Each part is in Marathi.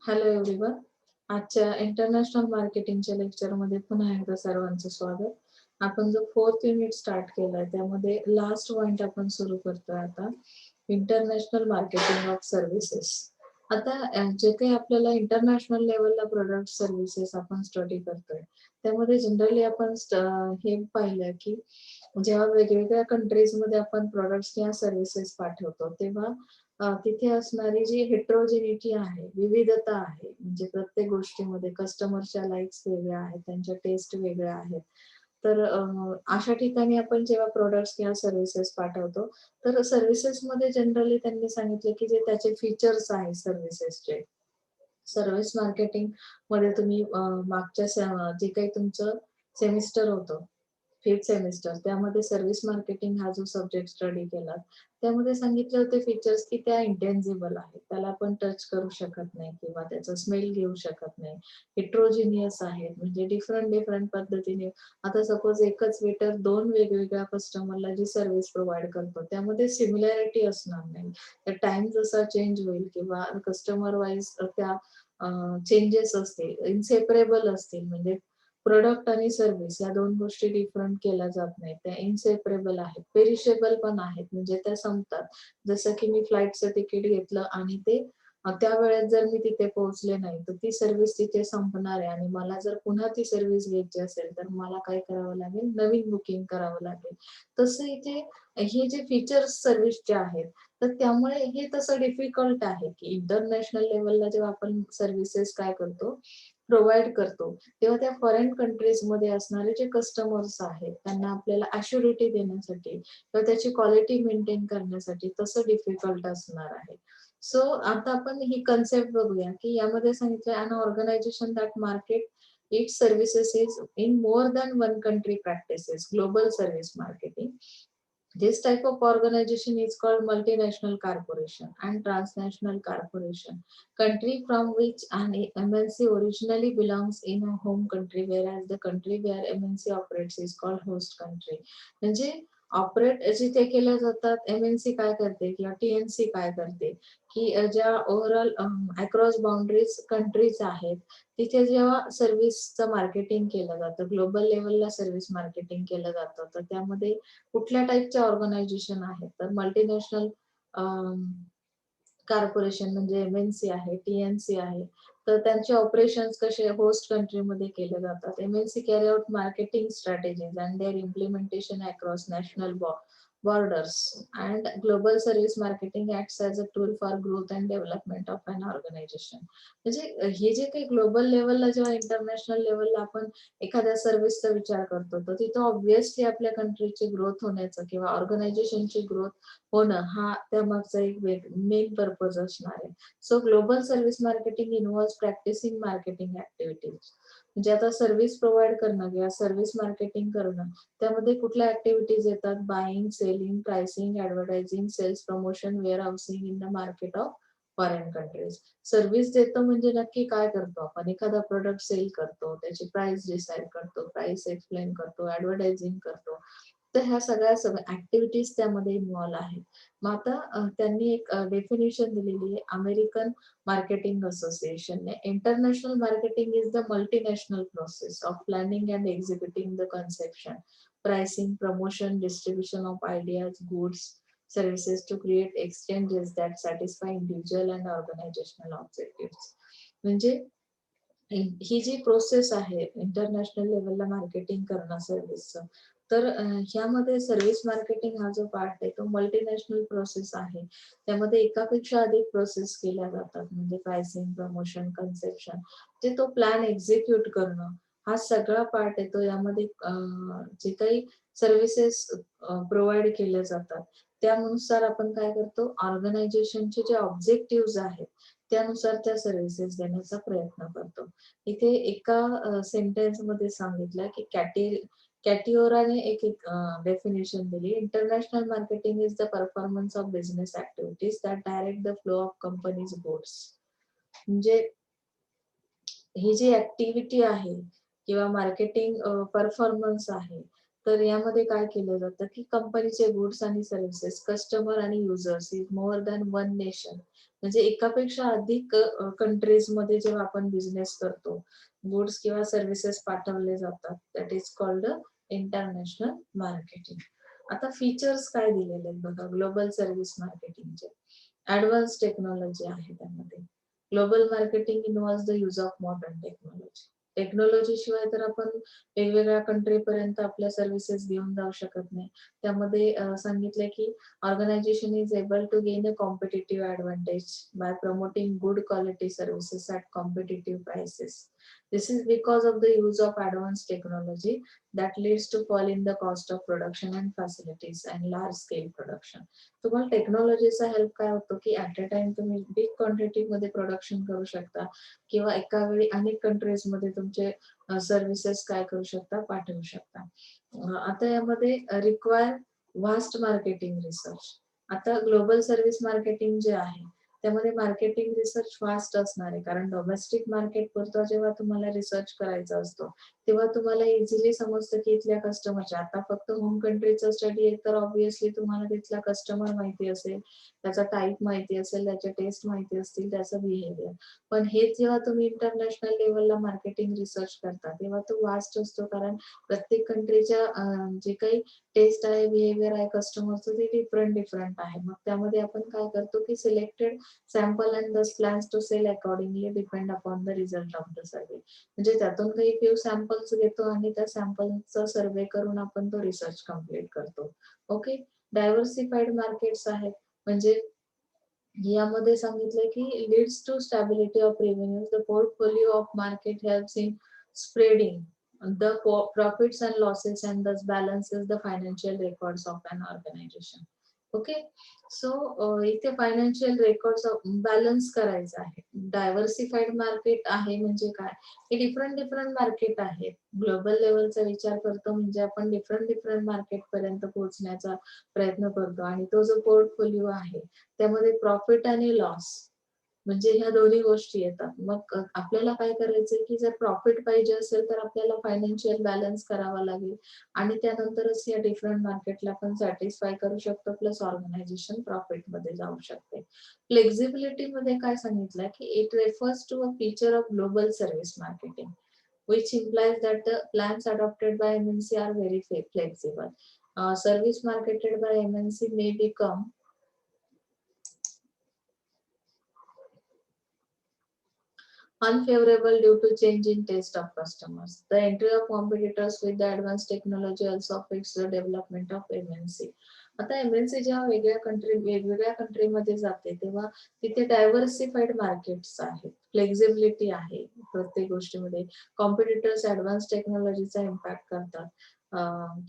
Hello everyone. आजच्या इंटरनॅशनल मार्केटिंगच्या लेक्चरमध्ये पुन्हा एकदा सर्वांचं स्वागत. आपण जो 4th युनिट स्टार्ट केलाय त्यामध्ये लास्ट पॉइंट आपण सुरू करतोय आता. International marketing of services. आता जे काही आपल्याला इंटरनॅशनल लेवलला प्रोडक्ट सर्व्हिसेस आपण स्टडी करतोय त्यामध्ये जनरली आपण हे पाहिलं की जेव्हा वेगवेगळ्या कंट्रीजमध्ये आपण प्रोडक्ट्स किंवा सर्व्हिसेस पाठवतो तेव्हा तिथे असणारी जी हेट्रोजेनिटी आहे, विविधता आहे, म्हणजे प्रत्येक गोष्टीमध्ये कस्टमरच्या लाईक्स वेगळ्या आहेत, त्यांच्या टेस्ट वेगळ्या आहेत. तर अशा ठिकाणी आपण जेव्हा प्रोडक्ट्स किंवा सर्व्हिसेस पाठवतो, तर सर्व्हिसेसमध्ये जनरली त्यांनी सांगितले की जे त्याचे फीचर्स आहेत सर्व्हिसेसचे. सर्व्हिस मार्केटिंग मध्ये तुम्ही जे काही तुमचं सेमिस्टर होतं, 5th सेमिस्टर त्यामध्ये सर्व्हिस मार्केटिंग हा जो सब्जेक्ट स्टडी केला त्यामध्ये सांगितले होते फीचर्स की त्या इंटेन्जिबल आहेत, त्याला आपण टच करू शकत नाही किंवा त्याचा स्मेल घेऊ शकत नाही. हेट्रोजिनियस आहेत, म्हणजे डिफरंट डिफरंट पद्धतीने. आता सपोज एकच वेटर दोन वेगवेगळ्या कस्टमरला जी सर्व्हिस प्रोव्हाइड करतो त्यामध्ये सिमिलॅरिटी असणार नाही. तर टाइम जसा चेंज होईल किंवा कस्टमर वाईज त्या चेंजेस असतील, इनसेपरेबल असतील, म्हणजे प्रोडक्ट आणि सर्व्हिस या दोन गोष्टी डिफरंट केल्या जात नाहीत. त्या इनसेपरेबल आहेत, पेरिशेबल पण आहेत, म्हणजे त्या संपतात. जसं की मी फ्लाईटचं तिकीट घेतलं आणि ते त्या वेळेत जर मी तिथे पोहोचले नाही तर ती सर्व्हिस तिथे संपणार आहे आणि मला जर पुन्हा ती सर्व्हिस घ्यायची असेल तर मला काय करावं लागेल, नवीन बुकिंग करावं लागेल. तसं इथे हे जे फीचर्स सर्व्हिसचे आहेत तर त्यामुळे हे तसं डिफिकल्ट आहे की इंटरनॅशनल लेवलला जेव्हा आपण सर्व्हिसेस काय करतो, प्रोव्हाइड करतो, तेव्हा त्या फॉरेन कंट्रीजमध्ये असणारे जे कस्टमर्स आहेत त्यांना आपल्याला ॲश्युरिटी देण्यासाठी किंवा त्याची क्वालिटी मेंटेन करण्यासाठी तसं डिफिकल्ट असणार आहे. सो आता आपण ही कन्सेप्ट बघूया की यामध्ये सांगितलं an organisation that market its services is in more than one country practices global service marketing. This type of organization is called multinational corporation and transnational corporation. Country from which an MNC originally belongs in a home country, whereas the country where MNC operates is called host country. म्हणजे ऑपरेट जिथे केल्या जातात, एमएनसी काय करते किंवा टीएनसी काय करते की ज्या ओव्हरऑल अक्रॉस बाउंड्रीज कंट्रीज आहेत तिथे जेव्हा सर्व्हिसचं मार्केटिंग केलं जातं, ग्लोबल लेवलला सर्व्हिस मार्केटिंग केलं जातं, तर त्यामध्ये कुठल्या टाईपच्या ऑर्गनायझेशन आहेत, तर मल्टीनॅशनल कॉर्पोरेशन म्हणजे एमएनसी आहे, टीएनसी आहे. तर त्यांचे ऑपरेशन्स कसे होस्ट कंट्रीमध्ये केले जातात. MNC carry out marketing strategies and their implementation across national borders and global service marketing acts as a tool for growth and development of an organization. म्हणजे हे जे काही ग्लोबल लेवलला जेव्हा इंटरनॅशनल लेवलला आपण एखाद्या सर्व्हिसचा विचार करतो तर तिथं ऑब्व्हियसली आपल्या कंट्रीची ग्रोथ होण्याचं किंवा ऑर्गनायझेशनची ग्रोथ होणं हा त्यामागचा एक मेन पर्पज असणार आहे. So global service marketing involves practising marketing activities. म्हणजे आता सर्व्हिस प्रोव्हाइड करणं किंवा सर्व्हिस मार्केटिंग करणं त्यामध्ये कुठल्या ऍक्टिव्हिटीज येतात, buying, selling, pricing, advertising, sales promotion, warehousing in the market of foreign countries. Service देतो म्हणजे नक्की काय करतो आपण, एखादा प्रोडक्ट सेल करतो, त्याची प्राइस डिसाईड करतो, प्राइस एक्सप्लेन करतो, ऍडव्हर्टायझिंग करतो. तर ह्या सगळ्या ऍक्टिव्हिटीज त्यामध्ये इन्व्हॉल्व आहेत. मग आता त्यांनी एक डेफिनेशन दिलेली आहे अमेरिकन मार्केटिंग असोसिएशनने. International marketing is the multinational process of planning and executing the conception, pricing, promotion, distribution of ideas, goods, services to create exchanges that satisfy individual and organizational objectives. म्हणजे ही जी प्रोसेस आहे इंटरनॅशनल लेवलला मार्केटिंग करणं सर्व्हिसचं, तर ह्यामध्ये सर्व्हिस मार्केटिंग हा जो पार्ट आहे तो मल्टीनॅशनल प्रोसेस आहे. त्यामध्ये एकापेक्षा अधिक प्रोसेस केल्या जातात, म्हणजे प्राइसिंग, प्रमोशन, कन्सेप्शन, जे तो प्लॅन एक्झिक्यूट करणं हा सगळा पार्ट येतो. यामध्ये जे काही सर्व्हिसेस प्रोव्हाइड केल्या जातात त्यानुसार आपण काय करतो, ऑर्गनायझेशनचे जे ऑब्जेक्टिव्ह आहेत त्यानुसार त्या सर्व्हिसेस देण्याचा प्रयत्न करतो. इथे एका सेंटेन्स मध्ये सांगितलं की कॅटिओराने एक डेफिनेशन दिली. International marketing is the performance of business activities that direct the flow of companies goods. म्हणजे ही जी ऍक्टिव्हिटी आहे किंवा मार्केटिंग परफॉर्मन्स आहे, तर यामध्ये काय केलं जातं की कंपनीचे गुड्स आणि सर्व्हिसेस कस्टमर आणि users is more than one nation म्हणजे एकापेक्षा अधिक कंट्रीज मध्ये जेव्हा आपण बिझनेस करतो, गुड्स किंवा सर्व्हिसेस पाठवले जातात, that is called international marketing. आता फीचर्स काय दिलेले आहेत बघा ग्लोबल सर्व्हिस मार्केटिंगचे. ऍडव्हान्स टेक्नॉलॉजी आहे त्यामध्ये. Global marketing involves the use of modern technology. Technology शिवाय तर आपण वेगवेगळ्या कंट्री पर्यंत आपल्या सर्व्हिसेस घेऊन जाऊ शकत नाही. त्यामध्ये सांगितलंय की organization is able to gain a competitive advantage by promoting good quality services at competitive prices. This is because of the use of advanced technology that leads to fall in the cost of production and facilities and large scale production. तुम्हाला टेक्नॉलॉजीचा हेल्प काय होतो की ऍट अ टाइम तुम्ही बिग क्वांटिटी मध्ये प्रोडक्शन करू शकता किंवा एका वेळी अनेक कंट्रीज मध्ये तुमचे सर्व्हिसेस काय करू शकता पाठवू शकता. आता यामध्ये रिक्वायर वास्ट मार्केटिंग रिसर्च. आता ग्लोबल सर्व्हिस मार्केटिंग जे आहे त्यामध्ये मार्केटिंग रिसर्च फास्ट असणार आहे कारण डोमेस्टिक मार्केट पुरता जेव्हा तुम्हाला रिसर्च करायचा असतो तेव्हा तुम्हाला इझिली समजतं की इथल्या कस्टमरच्या आता फक्त होम कंट्रीचा स्टडी आहे तर ऑब्व्हियसली तुम्हाला तिथला कस्टमर माहिती असेल, त्याचा टाईप माहिती असेल, त्याचे टेस्ट माहिती असतील, त्याचा बिहेवियर. पण हेच जेव्हा तुम्ही इंटरनॅशनल लेवलला मार्केटिंग रिसर्च करता तेव्हा तो वास्ट असतो कारण प्रत्येक कंट्रीच्या जे काही टेस्ट आहे, बिहेवियर आहे कस्टमरचं ते डिफरंट आहे. मग त्यामध्ये आपण काय करतो की selected sample and thus plans to sell accordingly depend upon the result of the survey. म्हणजे त्यातून काही फ्यू सॅम्पल्स घेतो आणि त्या सॅम्पलचा सर्वे करून आपण तो रिसर्च कम्प्लीट करतो. ओके. डायव्हर्सिफाईड मार्केट्स आहेत म्हणजे यामध्ये सांगितलंय की leads to stability of revenues. The portfolio of market helps in spreading the profits and losses and thus balances the financial records of an organization. Okay. So इथे फायनान्शियल रेकॉर्ड्स बॅलन्स करायचं आहे. डायव्हर्सिफाईड मार्केट आहे म्हणजे काय, हे डिफरंट मार्केट आहेत. ग्लोबल लेवलचा विचार करतो म्हणजे आपण डिफरंट मार्केट पर्यंत पोहोचण्याचा प्रयत्न करतो आणि तो जो पोर्टफोलिओ आहे त्यामध्ये प्रॉफिट आणि लॉस म्हणजे ह्या दोन्ही गोष्टी येतात. मग आपल्याला काय करायचंय की जर प्रॉफिट पाहिजे असेल तर आपल्याला फायनान्शियल बॅलन्स करावा लागेल आणि त्यानंतरच या डिफरंट मार्केटला आपण सॅटिस्फाय करू शकतो प्लस ऑर्गनायझेशन प्रॉफिट मध्ये जाऊ शकते. फ्लेक्झिबिलिटी मध्ये काय सांगितलंय की it refers to a feature of global service marketing which implies that the plans adopted by MNC are very flexible. Service marketed by MNC may become unfavorable due to change in taste of customers. The entry of competitors with the advanced technology also affects the development of MNC. आता MNC जेव्हा वेगवेगळ्या कंट्रीमध्ये जाते तेव्हा तिथे डायव्हर्सिफाईड मार्केट्स आहेत, फ्लेक्झिबिलिटी आहे प्रत्येक गोष्टीमध्ये. कॉम्पिटिटर्स ऍडव्हान्स टेक्नॉलॉजीचा इम्पॅक्ट करतात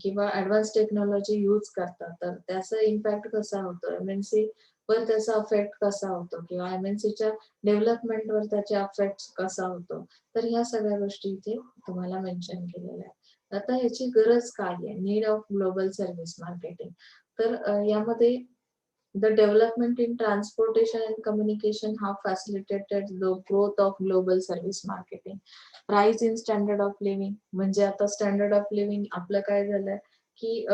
किंवा ऍडव्हान्स टेक्नॉलॉजी यूज करतात तर त्याचा इम्पॅक्ट कसा होतो एमएनसी वर, त्याचा इफेक्ट कसा होतो किंवा एमएनसीच्या डेव्हलपमेंटवर त्याचा इफेक्ट कसा होतो. तर ह्या सगळ्या गोष्टी इथे तुम्हाला मेन्शन केलेल्या आहेत. आता याची गरज काय आहे, need of global service marketing. तर यामध्ये the development in transportation and communication हा facilitated the growth of global service marketing. Rise in standard of living म्हणजे आता स्टँडर्ड ऑफ लिव्हिंग आपलं काय झालंय की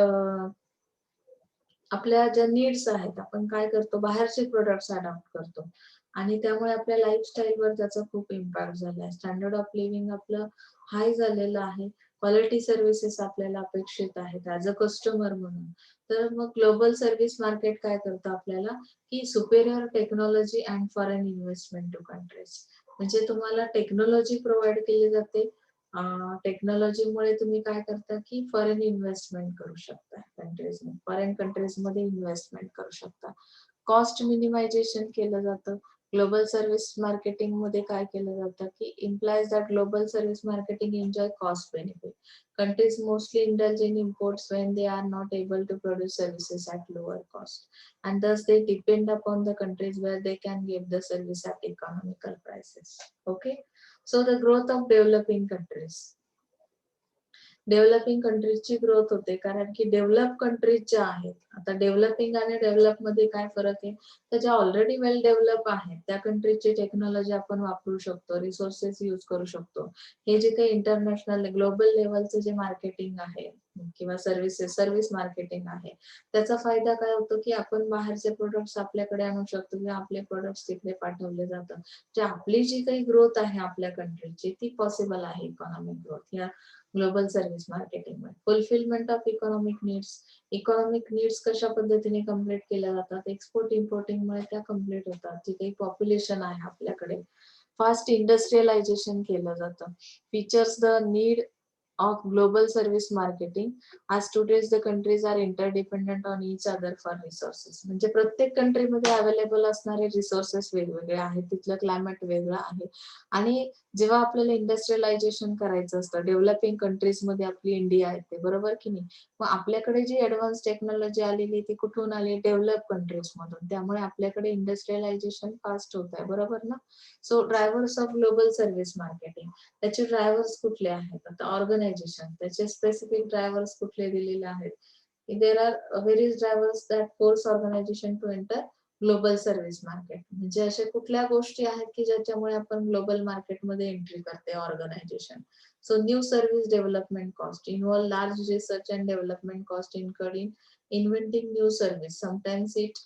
आपल्या ज्या नीड्स आहेत आपण काय करतो बाहेरचे प्रोडक्ट्स अडॉप्ट करतो आणि त्यामुळे आपल्या लाईफस्टाईलवर त्याचा खूप इम्पॅक्ट झालाय. स्टँडर्ड ऑफ लिव्हिंग आपलं हाय झालेलं आहे. क्वालिटी सर्व्हिसेस आपल्याला अपेक्षित आहेत ऍज अ कस्टमर म्हणून. तर मग ग्लोबल सर्व्हिस मार्केट काय करतं आपल्याला की superior technology and foreign investment to countries. म्हणजे तुम्हाला टेक्नॉलॉजी प्रोव्हाइड केली जाते. टेक्नॉलॉजीमुळे तुम्ही काय करता की फॉरेन इन्व्हेस्टमेंट करू शकता कंट्रीज, फॉरेन कंट्रीज मध्ये इन्व्हेस्टमेंट करू शकता. कॉस्ट मिनिमायझेशन केलं जातं. ग्लोबल सर्व्हिस मार्केटिंग मध्ये काय केलं जातं की implies that global service marketing enjoy cost benefit. Countries mostly indulge in imports when they are not able to produce services at lower cost, and thus they depend upon the countries where they can give the service at economical prices. Okay, so the growth of developing countries. Developing कंट्रीजची ग्रोथ होते कारण की डेव्हलप कंट्रीज ज्या आहेत, आता डेव्हलपिंग आणि डेव्हलप मध्ये काय फरक आहे, तर ज्या ऑलरेडी वेल डेव्हलप आहेत त्या कंट्रीजची टेक्नॉलॉजी आपण वापरू शकतो, रिसोर्सेस यूज करू शकतो. हे जे काही इंटरनॅशनल ग्लोबल लेवलचं जे मार्केटिंग आहे किंवा सर्व्हिस मार्केटिंग आहे. त्याचा फायदा काय होतो की आपण बाहेरचे प्रोडक्ट्स आपल्याकडे आणू शकतो किंवा आपले प्रोडक्ट्स तिकडे पाठवले जातात. जे आपली जी काही ग्रोथ आहे आपल्या कंट्रीची ती पॉसिबल आहे इकॉनॉमिक ग्रोथ या ग्लोबल सर्व्हिस मार्केटिंगमुळे. फुलफिलमेंट ऑफ इकॉनॉमिक नीड्स कशा पद्धतीने कम्प्लीट केल्या जातात, एक्सपोर्ट इम्पोर्टिंगमुळे त्या कम्प्लीट होतात. जी काही पॉप्युलेशन आहे आपल्याकडे, फास्ट इंडस्ट्रियलायझेशन केलं जातं. Features the need of global service marketing as today's the countries are interdependent on each other for resources. म्हणजे प्रत्येक कंट्रीमध्ये अवेलेबल असणारे रिसोर्सेस वेगवेगळे आहेत, तिथलं क्लायमेट वेगळं आहे आणि जेव्हा आपल्याला इंडस्ट्रियलायझेशन करायचं असतं डेव्हलपिंग कंट्रीज मध्ये आपली इंडिया येते बरोबर की नाही. मग आपल्याकडे जी ऍडव्हान्स टेक्नॉलॉजी आलेली ती कुठून आली, डेव्हलप कंट्रीज मधून. त्यामुळे आपल्याकडे इंडस्ट्रियलायझेशन फास्ट होत आहे बरोबर ना. So drivers of global service marketing, त्याचे ड्रायव्हर्स कुठले आहेत, आता ऑर्गनायझेशन त्याचे स्पेसिफिक ड्रायव्हर्स कुठले दिलेले आहेत. There are various drivers that force organisation to enter global service market. म्हणजे अशा कुठल्या गोष्टी आहेत की ज्याच्यामुळे आपण ग्लोबल मार्केटमध्ये एंट्री करते organisation. So new service development cost involve large research and development cost incurred in inventing new service. Sometimes it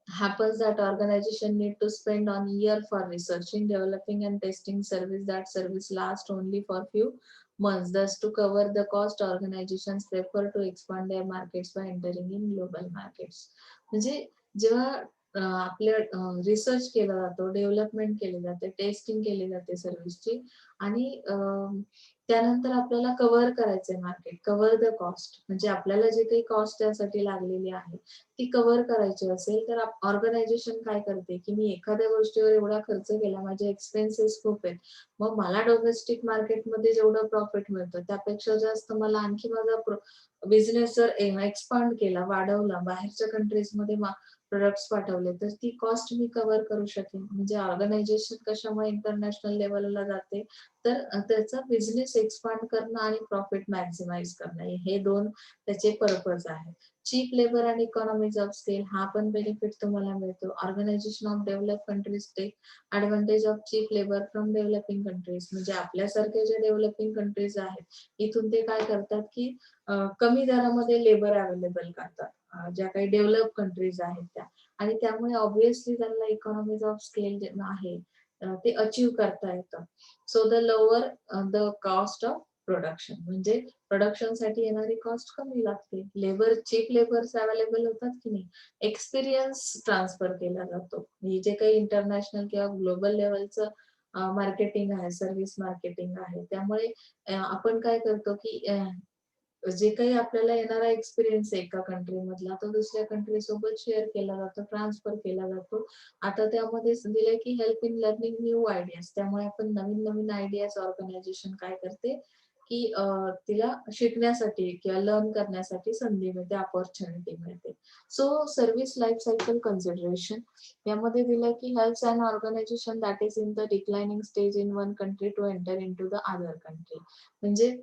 happens that organization need to spend on year for researching, developing and testing service. That service last only for few months. Thus to cover the cost, organizations prefer to expand their markets by entering in global markets. म्हणजे जेव्हा आपल्या रिसर्च केला जातो, डेव्हलपमेंट केली जाते, टेस्टिंग केली जाते सर्व्हिसची आणि त्यानंतर आपल्याला कव्हर करायचंय मार्केट, कव्हर द कॉस्ट. म्हणजे आपल्याला जे काही कॉस्ट त्यासाठी लागलेली आहे ती कव्हर करायची असेल तर ऑर्गनायझेशन काय करते की मी एखाद्या गोष्टीवर एवढा खर्च केला, माझे एक्सपेन्सेस खूप आहेत, मग मला डोमेस्टिक मार्केटमध्ये जेवढं प्रॉफिट मिळतं त्यापेक्षा जास्त मला आणखी माझा बिझनेस जर एक्सपांड केला, वाढवला, बाहेरच्या कंट्रीजमध्ये प्रोडक्ट्स पाठवले तर ती कॉस्ट मी कव्हर करू शकेन. म्हणजे ऑर्गनायझेशन कशामुळे इंटरनॅशनल लेवलला जाते तर त्याचा बिझनेस एक्सपांड करणं आणि प्रॉफिट मॅक्झिमाइज करणं हे दोन त्याचे पर्पज आहेत. चीप लेबर आणि इकॉनॉमीज ऑफ स्केल हा पण बेनिफिट तुम्हाला मिळतो. Organisation of develop countries take advantage of cheap labour from developing countries. म्हणजे आपल्यासारखे जे डेव्हलपिंग कंट्रीज आहेत इथून ते काय करतात की कमी दरामध्ये लेबर अवेलेबल करतात ज्या काही डेव्हलप कंट्रीज आहेत त्या, आणि त्यामुळे ऑब्विसली त्यांना इकॉनॉमीज ऑफ स्केल जे आहे ते अचीव्ह करता येतं. So the lower the cost of production, म्हणजे प्रोडक्शन साठी येणारी कॉस्ट कमी लागते. चीप लेबर्स अवेलेबल होतात की नाही, एक्सपिरियन्स ट्रान्सफर केला जातो. हे जे काही इंटरनॅशनल किंवा ग्लोबल लेवलचं मार्केटिंग आहे, सर्व्हिस मार्केटिंग आहे, त्यामुळे आपण काय करतो की जे काही आपल्याला येणारा एक्सपिरियन्स आहे एका कंट्री मधला तो दुसऱ्या कंट्री सोबत शेअर केला जातो, ट्रान्सफर केला जातो. आता त्यामध्ये दिलंय की help in learning new ideas. त्यामुळे आपण नवीन नवीन आयडियाज ऑर्गनायझेशन काय करते की तिला शिकण्यासाठी किंवा लर्न करण्यासाठी संधी मिळते, अपॉर्च्युनिटी मिळते. So service life cycle consideration यामध्ये दिलंय की helps an organisation that is in the declining stage in one country to enter in to the other country. म्हणजे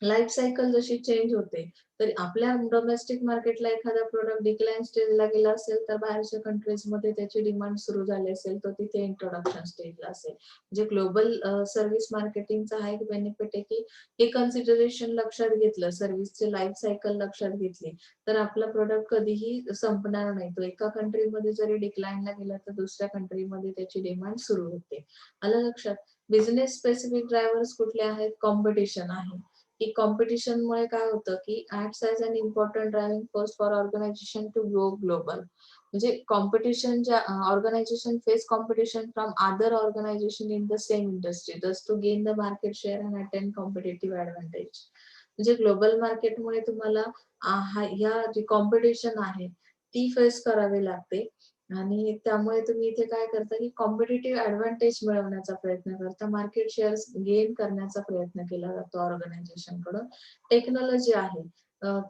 लाईफ सायकल जशी चेंज होते तर आपल्या डोमेस्टिक मार्केटला एखादा प्रोडक्ट डिक्लाइन स्टेजला गेला असेल तर बाहेरच्या कंट्रीजमध्ये त्याची डिमांड सुरू झाली असेल तर तिथे इंट्रोडक्शन स्टेजला असेल. म्हणजे ग्लोबल सर्व्हिस मार्केटिंगचा हा एक बेनिफिट आहे की हे कन्सिडरेशन लक्षात घेतलं, सर्व्हिसचे लाईफ सायकल लक्षात घेतली तर आपला प्रोडक्ट कधीही संपणार नाही. तो एका कंट्रीमध्ये जरी डिक्लाइनला गेला तर दुसऱ्या कंट्रीमध्ये त्याची डिमांड सुरू होते. आलं लक्षात. बिझनेस स्पेसिफिक ड्रायव्हर्स कुठले आहेत, कॉम्पिटिशन आहे की कॉम्पिटिशनमुळे काय होतं की acts as an important driving force for organization to go global. म्हणजे कॉम्पिटिशन ज्या organization face competition from other organization in the same industry thus to gain the market share and attain competitive advantage. म्हणजे ग्लोबल मार्केटमुळे तुम्हाला ह्या जी कॉम्पिटिशन आहे ती फेस करावी लागते आणि त्यामुळे तुम्ही इथे काय करता की कॉम्पिटेटिव्ह ऍडव्हान्टेज मिळवण्याचा प्रयत्न करता, मार्केट शेअर्स गेन करण्याचा प्रयत्न केला जातो ऑर्गनायझेशन कडून. टेक्नॉलॉजी आहे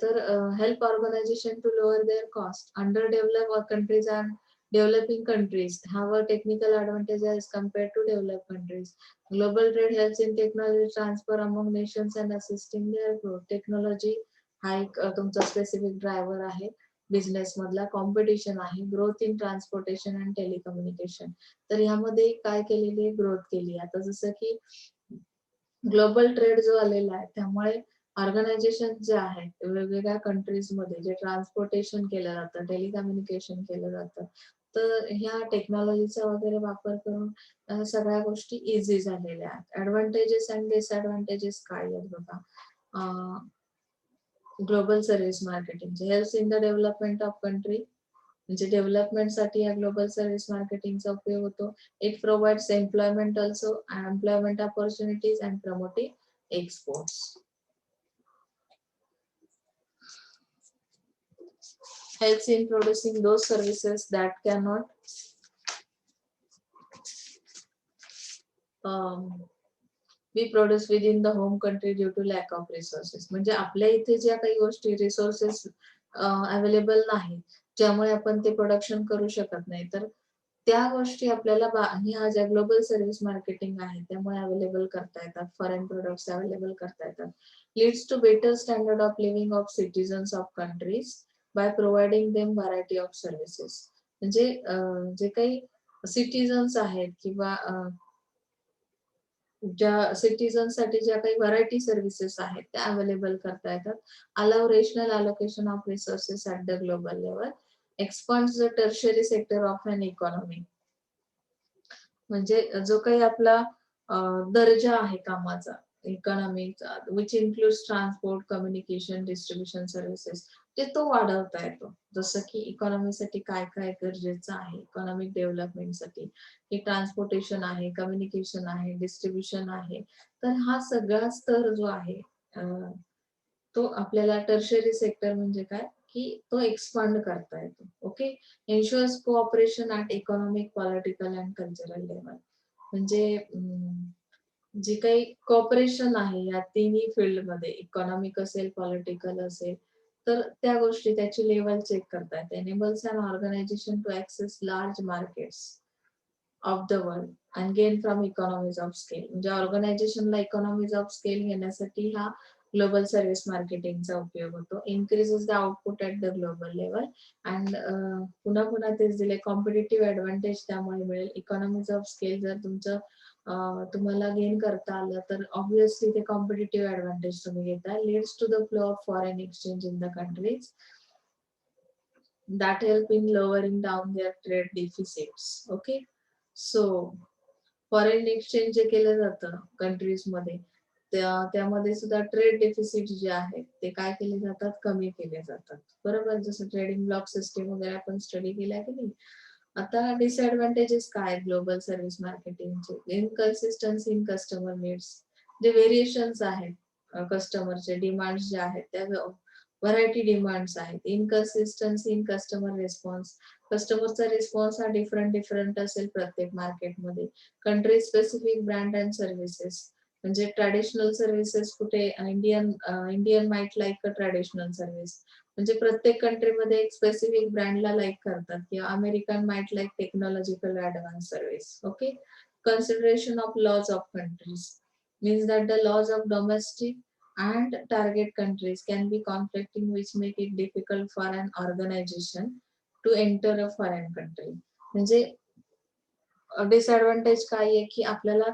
तर help organisation to lower their cost. Under develop countries and developing countries have a technical advantage as compared to developed countries. Global trade helps in technology transfer among nations and assisting their growth. Technology हा एक तुमचा स्पेसिफिक ड्रायव्हर आहे बिझनेस मधला. कॉम्पिटिशन आहे, growth in transportation and telecommunication. तर ह्यामध्ये काय केलेली आहे, ग्रोथ केली. आता जसं की ग्लोबल ट्रेड जो आलेला आहे त्यामुळे ऑर्गनायझेशन जे आहेत वेगवेगळ्या कंट्रीज मध्ये जे ट्रान्सपोर्टेशन केलं जातं, टेलिकम्युनिकेशन केलं जातं. तर ह्या टेक्नॉलॉजीचा वगैरे वापर करून सगळ्या गोष्टी इझी झालेल्या आहेत. ॲडव्हांटेजेस अँड डिसएडव्हांटेजेस काय आहेत बघा. Global service marketing helps in the development of country म्हणजे डेव्हलपमेंटसाठी या ग्लोबल सर्व्हिस मार्केटिंगचा उपयोग होतो. It provides employment also employment opportunities and promoting exports. Helps in producing those services that cannot be produced within the home country due to lack of resources. म्हणजे आपल्या इथे ज्या काही गोष्टी रिसोर्सेस अवेलेबल नाही ज्यामुळे आपण ते प्रोडक्शन करू शकत नाही तर त्या गोष्टी आपल्याला ह्या ज्या ग्लोबल सर्व्हिस मार्केटिंग आहे त्यामुळे अवेलेबल करता येतात. फॉरेन प्रोडक्ट्स अवेलेबल करता येतात. Leads to better standard of living of citizens of countries by providing them variety of services. म्हणजे जे काही सिटीजन्स आहेत किंवा ज्या सिटीजनसाठी ज्या काही व्हरायटी सर्व्हिसेस आहेत त्या अवेलेबल करता येतात. Allow rational allocation of resources at the global level. Expands the tertiary sector of an economy. म्हणजे जो काही आपला दर्जा आहे कामाचा इकॉनॉमीचा which includes transport, communication, distribution services ते तो वाढवता येतो. जसं की इकॉनॉमीसाठी काय काय गरजेचं आहे इकॉनॉमिक डेव्हलपमेंटसाठी हे ट्रान्सपोर्टेशन आहे, कम्युनिकेशन आहे, डिस्ट्रीब्युशन आहे. तर हा सगळा स्तर जो आहे तो आपल्याला टर्शरी सेक्टर म्हणजे काय की तो एक्सपांड करता येतो. Okay. Ensures cooperation at economic, political and cultural level. म्हणजे जे काही कॉपरेशन आहे या तिन्ही फील्डमध्ये इकॉनॉमिक असेल, पॉलिटिकल असेल तर त्या गोष्टी त्याची लेवल चेक करता येते. Enables an organisation to access large markets of the world and gain from economies of scale. म्हणजे ऑर्गनायझेशनला इकॉनॉमीज ऑफ स्केल घेण्यासाठी हा ग्लोबल सर्व्हिस मार्केटिंगचा उपयोग होतो. Increases the output at the global level and पुन्हा पुन्हा तेच दिले कॉम्पिटेटिव्ह ॲडव्हान्टेज त्यामुळे मिळेल. इकॉनॉमीज ऑफ स्केल जर तुमचं तुम्हाला गेन करता आलं तर ऑब्व्हियसली ते कॉम्पिटेटिव्ह ॲडव्हान्टेज तुम्ही घेता. Leads to the flow of foreign exchange in the countries that help in lowering down their trade deficits. Okay. So foreign exchange जे केलं जातं कंट्रीज मध्ये त्यामध्ये सुद्धा ट्रेड डेफिसिट जे आहेत ते काय केले जातात कमी केले जातात. बरोबर. जसं ट्रेडिंग ब्लॉक सिस्टीम वगैरे आपण स्टडी केल्या की नाही. आता डिसएडव्हान्टेजेस काय ग्लोबल सर्व्हिस मार्केटिंगचे. Inconsistency in customer needs. जे व्हेरिएशन्स आहेत कस्टमरचे डिमांड्स जे आहेत त्या व्हरायटी डिमांड्स आहेत. Inconsistency in customer response. कस्टमरचा रिस्पॉन्स हा डिफरंट असेल प्रत्येक मार्केटमध्ये. Country specific brand and services. म्हणजे ट्रॅडिशनल सर्व्हिसेस कुठे Indian might like a traditional service. म्हणजे प्रत्येक कंट्रीमध्ये एक स्पेसिफिक ब्रँडला लाईक करतात किंवा American might like technological advance service. Okay. Consideration of laws of countries means that the laws of domestic and target countries can be conflicting which make it difficult for an organization to enter a foreign country. म्हणजे डिसएडव्हान्टेज काय आहे की आपल्याला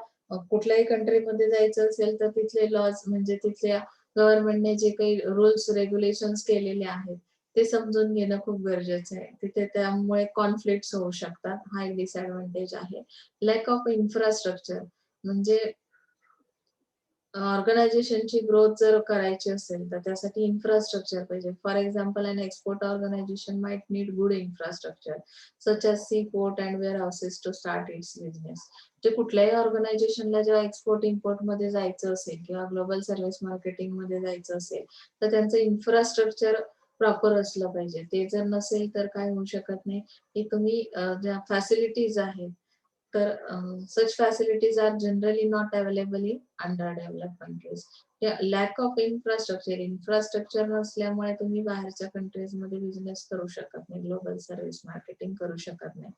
कुठल्याही कंट्रीमध्ये जायचं असेल तर तिथले लॉज म्हणजे तिथल्या गव्हर्नमेंटने जे काही रूल्स रेग्युलेशन्स केलेले आहेत ते समजून घेणं खूप गरजेचं आहे. तिथे त्यामुळे कॉन्फ्लिक्ट होऊ शकतात. हा एक डिसएडव्हान्टेज आहे. लॅक ऑफ इन्फ्रास्ट्रक्चर म्हणजे ऑर्गनायझेशनची ग्रोथ जर करायची असेल तर त्यासाठी इन्फ्रास्ट्रक्चर पाहिजे. For example an export organisation might need good infrastructure such as seaport and warehouses to start its business. जे कुठल्याही ऑर्गनायझेशनला जेव्हा एक्सपोर्ट इम्पोर्ट मध्ये जायचं असेल किंवा ग्लोबल सर्व्हिस मार्केटिंग मध्ये जायचं असेल तर त्यांचं इन्फ्रास्ट्रक्चर प्रॉपर असलं पाहिजे. ते जर नसेल तर काय होऊ शकत नाही की तुम्ही ज्या फॅसिलिटीज आहेत तर such facilities are generally not available in underdeveloped countries. Lack of infrastructure नसल्यामुळे तुम्ही बाहेरच्या कंट्रीज मध्ये बिझनेस करू शकत नाही. ग्लोबल सर्व्हिस मार्केटिंग करू शकत नाही.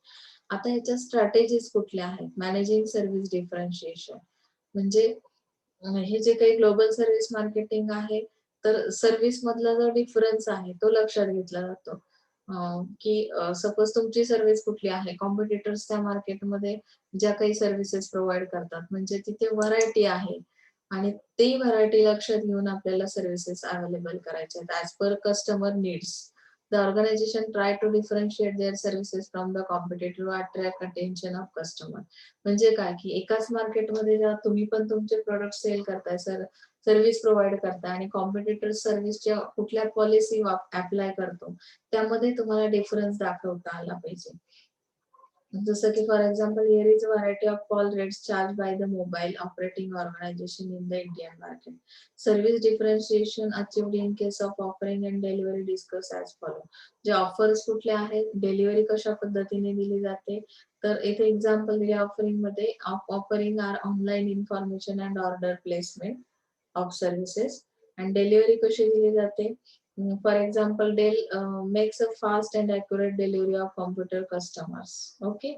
आता ह्याच्या स्ट्रॅटेजीज कुठल्या आहेत. मॅनेजिंग सर्व्हिस डिफरन्शिएशन म्हणजे हे जे काही ग्लोबल सर्व्हिस मार्केटिंग आहे तर सर्व्हिस मधला जो डिफरन्स आहे तो लक्षात घेतला जातो. की सपोज तुमची सर्व्हिस कुठली आहे कॉम्पिटिटर्स त्या मार्केटमध्ये ज्या काही सर्व्हिसेस प्रोव्हाइड करतात म्हणजे तिथे व्हरायटी आहे आणि ती व्हरायटी लक्षात घेऊन आपल्याला सर्व्हिसेस अवेलेबल करायचे आहेत as per customer needs. The organisation try to differentiate their services from the competitive to attract attention of customer. म्हणजे काय की एकाच मार्केटमध्ये जेव्हा तुम्ही पण तुमचे प्रोडक्ट सेल करताय, सर्व्हिस प्रोव्हाइड करताय आणि कॉम्पिटिटर सर्व्हिसच्या कुठल्या पॉलिसी अप्लाय करतो, त्यामध्ये तुम्हाला डिफरन्स दाखवता आला पाहिजे. जसं की for example here is a variety of call rates charge by the mobile operating organisation in the Indian market. Service differentiation achieved in case of offering and delivery discuss as follow. जे ऑफर्स कुठले आहेत, डिलिव्हरी कशा पद्धतीने दिली जाते, तर इथे एक्झाम्पल दिले ऑफरिंग मध्ये. Offering are online information and order placement of services. And delivery कशी दिली जाते. For example, Dell makes a fast and accurate delivery of computer customers. Okay.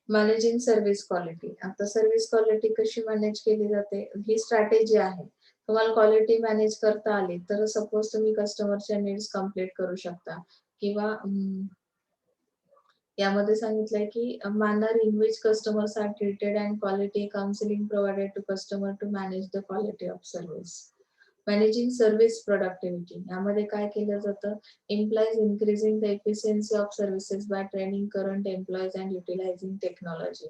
Managing service quality. आता सर्व्हिस क्वालिटी कशी मॅनेज केली जाते, ही स्ट्रॅटेजी आहे. तुम्हाला क्वालिटी मॅनेज करता आली तर सपोज तुम्ही कस्टमरच्या नीड्स कम्प्लीट करू शकता. किंवा यामध्ये सांगितलंय की manner in which customers are treated and quality counselling provided to customer to manage the quality of service. Managing service productivity यामध्ये काय केलं जातं, employees increasing the efficiency of services by training current employees and utilising technology.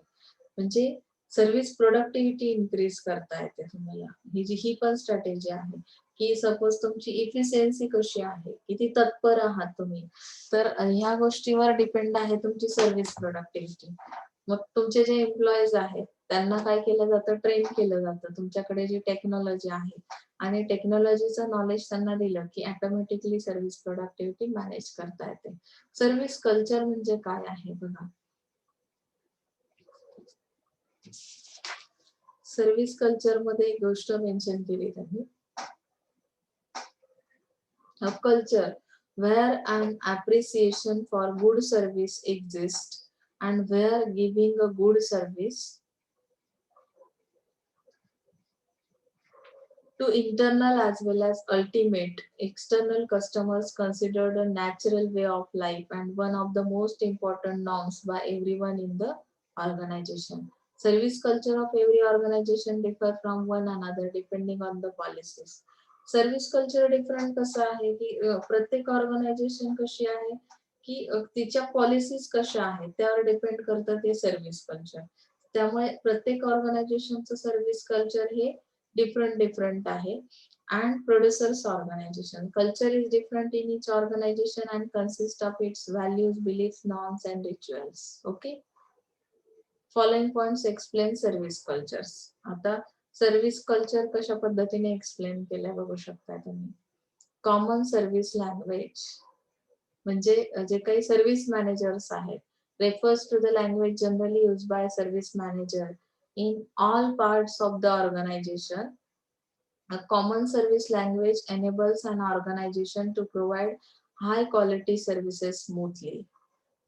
म्हणजे सर्व्हिस प्रोडक्टिव्हिटी इन्क्रीज करता येते तुम्हाला. ही पण स्ट्रॅटेजी आहे की सपोज तुमची इफिशियन्सी कशी आहे, किती तत्पर आहात तुम्ही, तर ह्या गोष्टीवर डिपेंड आहे तुमची सर्व्हिस प्रोडक्टिव्हिटी. मग तुमचे जे एम्प्लॉईज आहेत त्यांना काय केलं जातं, ट्रेन केलं जातं. तुमच्याकडे जी टेक्नॉलॉजी आहे आणि टेक्नॉलॉजीचं नॉलेज त्यांना दिलं की ऑटोमॅटिकली सर्व्हिस प्रोडक्टिव्हिटी मॅनेज करता येते. सर्व्हिस कल्चर म्हणजे काय आहे बघा. सर्व्हिस कल्चर मध्ये एक गोष्ट मेन्शन केली त्यांनी, a culture where an appreciation for good service exists and where giving a good service to internal as well as ultimate external customers considered a natural way of life and one of the most important norms by everyone in the organization. Service culture of every organization differ from one another depending on the policies. Service culture different कसं आहे की प्रत्येक ऑर्गनायझेशन कशी आहे की तिच्या पॉलिसीज कशा आहेत त्यावर डिपेंड करतं ते सर्व्हिस कल्चर. त्यामुळे प्रत्येक ऑर्गनायझेशनचं सर्व्हिस कल्चर हे different आहे. And producers organization culture is different in each organization and consists of its values, beliefs, norms and rituals. Okay. Following points explain service cultures. आता सर्व्हिस कल्चर कशा पद्धतीने एक्सप्लेन केल्या बघू शकता तुम्ही. कॉमन सर्व्हिस लँग्वेज म्हणजे जे काही सर्व्हिस मॅनेजर्स आहेत, refers to the language generally used by a service manager in all parts of the organization. A common service language enables an organization to provide high quality services smoothly.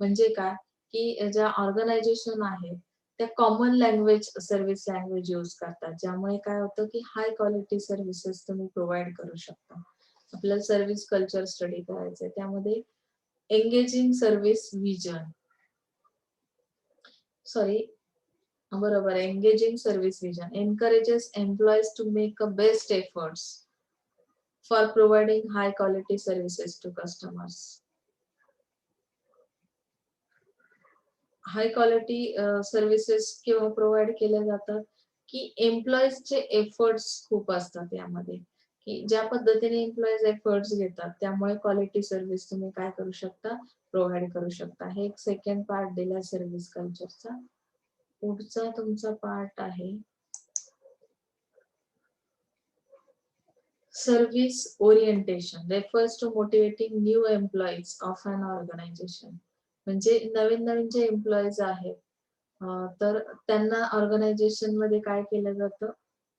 म्हणजे काय की ज्या ऑर्गनायझेशन आहेत त्या common language service language use करतात, ज्यामुळे काय होतं की हाय क्वालिटी सर्व्हिसेस तुम्ही प्रोव्हाइड करू शकता. आपल्याला सर्व्हिस कल्चर स्टडी करायचंय, त्यामध्ये एंगेजिंग सर्व्हिस विजन, सॉरी बरोबर, engaging service vision encourages employees to make a best efforts for providing high quality services to customers. High quality services किंवा प्रोव्हाइड केल्या जातात की एम्प्लॉईजचे एफर्ट्स खूप असतात यामध्ये, की ज्या पद्धतीने एम्प्लॉईज एफर्ट्स घेतात त्यामुळे क्वालिटी सर्व्हिस तुम्ही काय करू शकता, प्रोव्हाइड करू शकता. हे एक सेकंड पार्ट दिला सर्व्हिस कल्चरचा. पुढचा तुमचा पार्ट आहे service orientation, refers to motivating new employees of an organization. म्हणजे नवीन नवीन जे एम्प्लॉईज आहेत तर त्यांना ऑर्गनायझेशन मध्ये काय केलं जातं,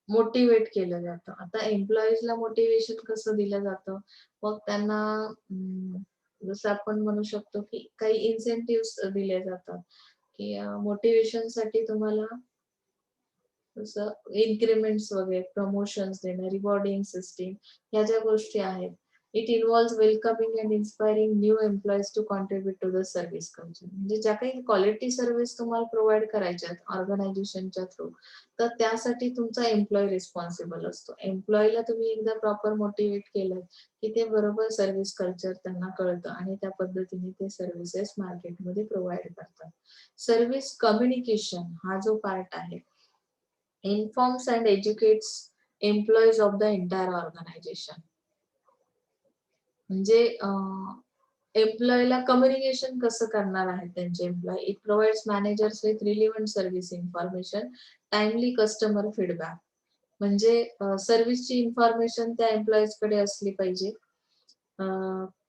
मोटिवेट केलं जातं. आता एम्प्लॉईजला मोटिवेशन कसं दिलं जातं, मग त्यांना जसं आपण म्हणू शकतो की काही इन्सेंटिव्ह दिले जातात की मोटिवेशन साठी तुम्हाला जसं इन्क्रिमेंट्स वगैरे, प्रमोशन्स देणं, रिवॉर्डिंग सिस्टीम, ह्या ज्या गोष्टी आहेत it involves welcoming and inspiring new employees to contribute to the service culture. म्हणजे ज्या काही क्वालिटी सर्व्हिस तुम्हाला प्रोव्हाइड करायच्या आहेत ऑर्गनायझेशनच्या थ्रू, तर त्यासाठी तुमचा एम्प्लॉई रिस्पॉन्सिबल असतो. एम्प्लॉईला तुम्ही एकदा प्रॉपर मोटिवेट केलं की ते बरोबर सर्व्हिस कल्चर त्यांना कळतं आणि त्या पद्धतीने ते सर्व्हिसेस मार्केटमध्ये प्रोव्हाइड करतात. सर्व्हिस कम्युनिकेशन हा जो पार्ट आहे, informs and educates employees of the entire organization. म्हणजे एम्प्लॉईला कम्युनिकेशन कसं करणार आहेत त्यांचे employee. It provides managers with relevant service information, timely customer feedback. म्हणजे सर्व्हिसची इन्फॉर्मेशन त्या एम्प्लॉईज कडे असली पाहिजे,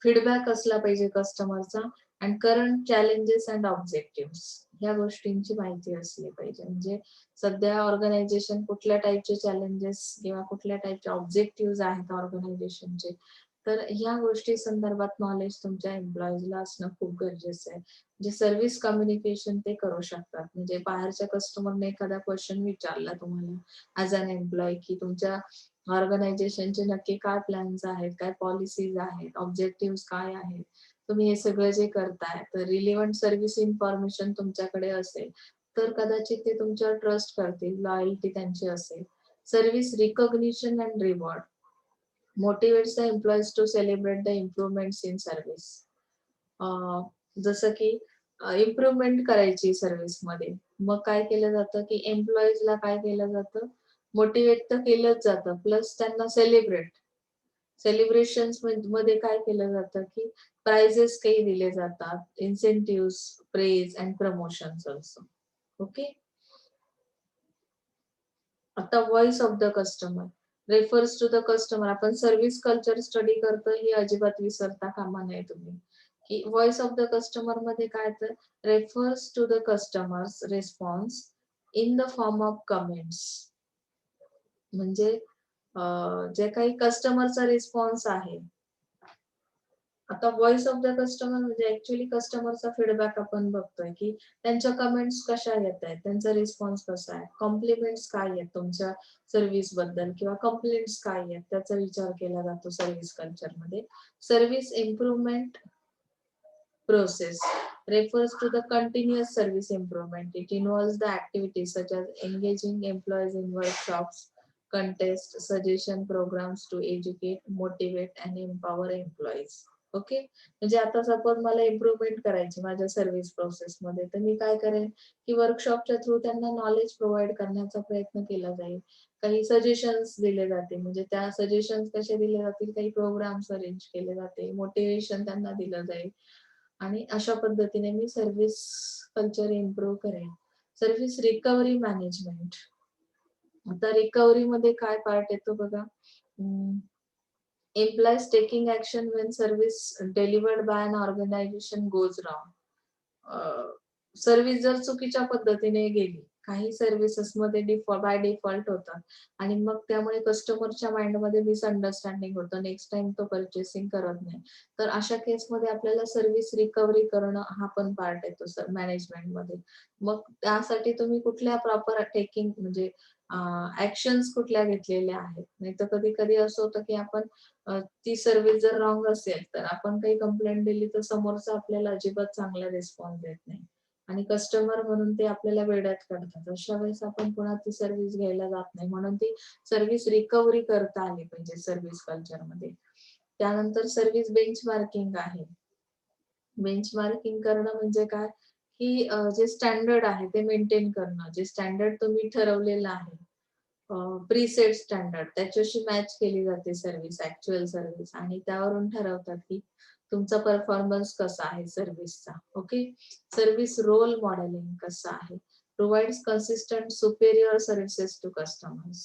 फीडबॅक असला पाहिजे कस्टमरचा, आणि करंट चॅलेंजेस अँड ऑब्जेक्टिव्ह ह्या गोष्टींची माहिती असली पाहिजे. म्हणजे सध्या ऑर्गनायझेशन कुठल्या टाईपचे चॅलेंजेस किंवा कुठल्या टाईपचे ऑब्जेक्टिव्ह आहेत ऑर्गनायझेशनचे, तर ह्या गोष्टी संदर्भात नॉलेज तुमच्या एम्प्लॉईजला असणं खूप गरजेचं आहे. जे सर्व्हिस कम्युनिकेशन ते करू शकतात. म्हणजे बाहेरच्या कस्टमरने एखादा क्वेश्चन विचारला तुम्हाला ऍज अन एम्प्लॉई की तुमच्या ऑर्गनायझेशनचे नक्की काय प्लॅन्स आहेत, काय पॉलिसीज आहेत, ऑब्जेक्टिव्ह काय आहेत, तुम्ही हे सगळं जे करताय, तर रिलेव्हंट सर्व्हिस इन्फॉर्मेशन तुमच्याकडे असेल तर कदाचित ते तुमच्यावर ट्रस्ट करतील, लॉयल्टी त्यांची असेल. Service recognition and reward motivates the employees to celebrate the improvements in service. जसं की इम्प्रुव्हमेंट करायची सर्व्हिस मध्ये, मग काय केलं जातं की एम्प्लॉईजला काय केलं जातं, मोटिवेट तर केलंच जातं, प्लस त्यांना सेलिब्रेशन्स मध्ये काय केलं जातं की प्राइजेस काही दिले जातात, incentive, praise and promotions also. Okay. आता voice of the customer refers to the customer. आपण सर्व्हिस कल्चर स्टडी करतो हे अजिबात विसरता कामा नये तुम्ही, की व्हॉइस ऑफ द कस्टमर मध्ये काय, तर refers to the customers response in the form of comments. म्हणजे जे काही कस्टमरचा रिस्पॉन्स आहे, आता व्हॉइस ऑफ द कस्टमर म्हणजे ऍक्च्युअली कस्टमरचा फीडबॅक आपण बघतोय की त्यांच्या कमेंट्स कशा येत आहेत, त्यांचा रिस्पॉन्स कसा आहे, कॉम्प्लिमेंट्स काय आहेत तुमच्या सर्व्हिस बद्दल किंवा कंप्लेंट्स काय आहेत, त्याचा विचार केला जातो सर्व्हिस कल्चर मध्ये. Service improvement process refers to the continuous service improvement. It involves the activities such as engaging employees in workshops, contests, suggestion programs to educate, motivate and empower employees. Okay. म्हणजे आता सपोज मला इम्प्रुव्हमेंट करायची माझ्या सर्व्हिस प्रोसेस मध्ये, तर मी काय करेन की वर्कशॉपच्या थ्रू त्यांना नॉलेज प्रोव्हाइड करण्याचा प्रयत्न केला जाईल. काही सजेशन्स दिले जातील, म्हणजे त्या सजेशन्स कसे दिले जातील, काही प्रोग्राम्स अरेंज केले जातील, मोटिवेशन त्यांना दिलं जाईल आणि अशा पद्धतीने मी सर्व्हिस कल्चर इम्प्रूव्ह करेन. Service recovery management. आता रिकव्हरी मध्ये काय पार्ट येतो बघा. Employees taking action when service delivered by an organisation goes wrong. Service जर चुकीच्या पद्धतीने गेली, काही सर्व्हिसेस मध्ये बाय डिफॉल्ट होतात आणि मग त्यामुळे कस्टमरच्या माइंडमध्ये मिसअंडरस्टँडिंग होतं, नेक्स्ट टाइम तो परचेसिंग करत नाही. तर अशा केसमध्ये आपल्याला सर्व्हिस रिकव्हरी करणं हा पण पार्ट येतो सर मॅनेजमेंट मध्ये. मग त्यासाठी तुम्ही कुठल्या प्रॉपर टेकिंग म्हणजे ऍक्शन्स कुठल्या घेतलेल्या आहेत. नाही तर कधी कधी असं होतं की आपण ती सर्व्हिस जर रॉंग असेल तर आपण काही कंप्लेंट दिली तर समोरचा आपल्याला अजिबात चांगला रिस्पॉन्स देत नाही आणि कस्टमर म्हणून ते आपल्याला वेड्यात काढतात. अशा वेळेस आपण पुन्हा ती सर्व्हिस घ्यायला जात नाही. म्हणून ती सर्व्हिस रिकव्हरी करता आली पाहिजे सर्व्हिस कल्चर मध्ये. त्यानंतर सर्व्हिस बेंचमार्किंग आहे. बेंचमार्किंग करणं म्हणजे काय, की जे स्टँडर्ड आहे ते मेंटेन करणं. जे स्टँडर्ड तुम्ही ठरवलेलं आहे, प्रीसेट स्टँडर्ड, त्याच्याशी मॅच केली जाते सर्व्हिस, ऍक्च्युअल सर्व्हिस, आणि त्यावरून ठरवतात की तुमचा परफॉर्मन्स कसा आहे सर्व्हिसचा. ओके. सर्व्हिस रोल मॉडेलिंग कसं आहे, provides consistent superior services to customers.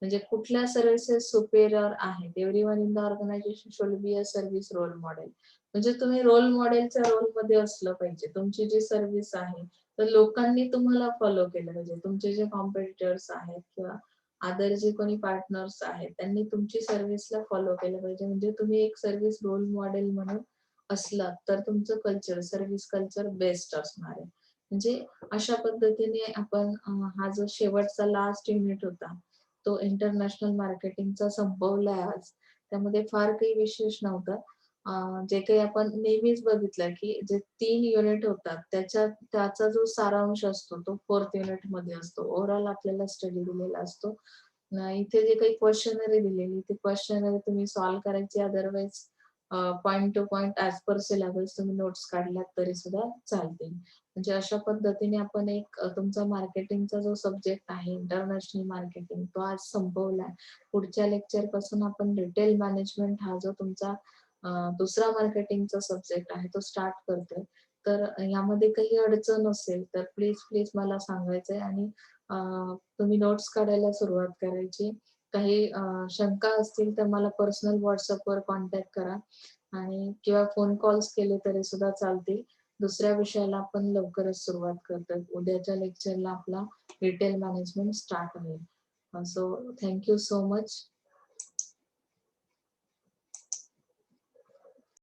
म्हणजे कुठल्या सर्व्हिसेस सुपेरियर आहेत, everyone in the organisation should be a service role model. म्हणजे तुम्ही रोल मॉडेलच्या रोल मध्ये असलं पाहिजे. तुमची जी सर्व्हिस आहे तर लोकांनी तुम्हाला फॉलो केलं पाहिजे. तुमचे जे कॉम्पिटिटर्स आहेत किंवा अदर जे कोणी पार्टनर्स आहेत त्यांनी तुमची सर्व्हिसला फॉलो केलं पाहिजे. म्हणजे तुम्ही एक सर्व्हिस रोल मॉडेल म्हणून असलात तर तुमचं कल्चर, सर्व्हिस कल्चर बेस्ट असणार आहे. म्हणजे अशा पद्धतीने आपण हा जो शेवटचा लास्ट युनिट होता तो इंटरनॅशनल मार्केटिंगचा संपवलाय आज. त्यामध्ये फार काही विशेष नव्हतं. जे काही आपण नेहमीच बघितलं, की जे 3 युनिट होतात त्याचा जो सारांश असतो तो 4th युनिटमध्ये असतो. ओव्हरऑल आपल्याला स्टडी दिलेला असतो. इथे जे काही क्वेशनरी दिलेली, ती क्वेशनरी तुम्ही सॉल्व्ह करायची. Otherwise point two point as per syllabus तुम्ही नोट्स काढल्यात तरी सुद्धा चालतील. म्हणजे अशा पद्धतीने आपण एक तुमचा मार्केटिंगचा जो सब्जेक्ट आहे, इंटरनॅशनल मार्केटिंग, तो आज संपवलाय. पुढच्या लेक्चरपासून आपण रिटेल मॅनेजमेंट हा जो तुमचा दुसरा मार्केटिंगचा सब्जेक्ट आहे, तो स्टार्ट करतोय. तर यामध्ये काही अडचण असेल तर प्लीज मला सांगायचंय आणि तुम्ही नोट्स काढायला सुरुवात करायची. काही शंका असतील तर मला पर्सनल WhatsAppवर कॉन्टॅक्ट करा आणि किंवा फोन कॉल्स केले तरी सुद्धा चालतील. दुसऱ्या विषयाला आपण लवकरच सुरुवात करतोय. उद्याच्या लेक्चरला आपला रिटेल मॅनेजमेंट स्टार्ट होईल. So thank you so much.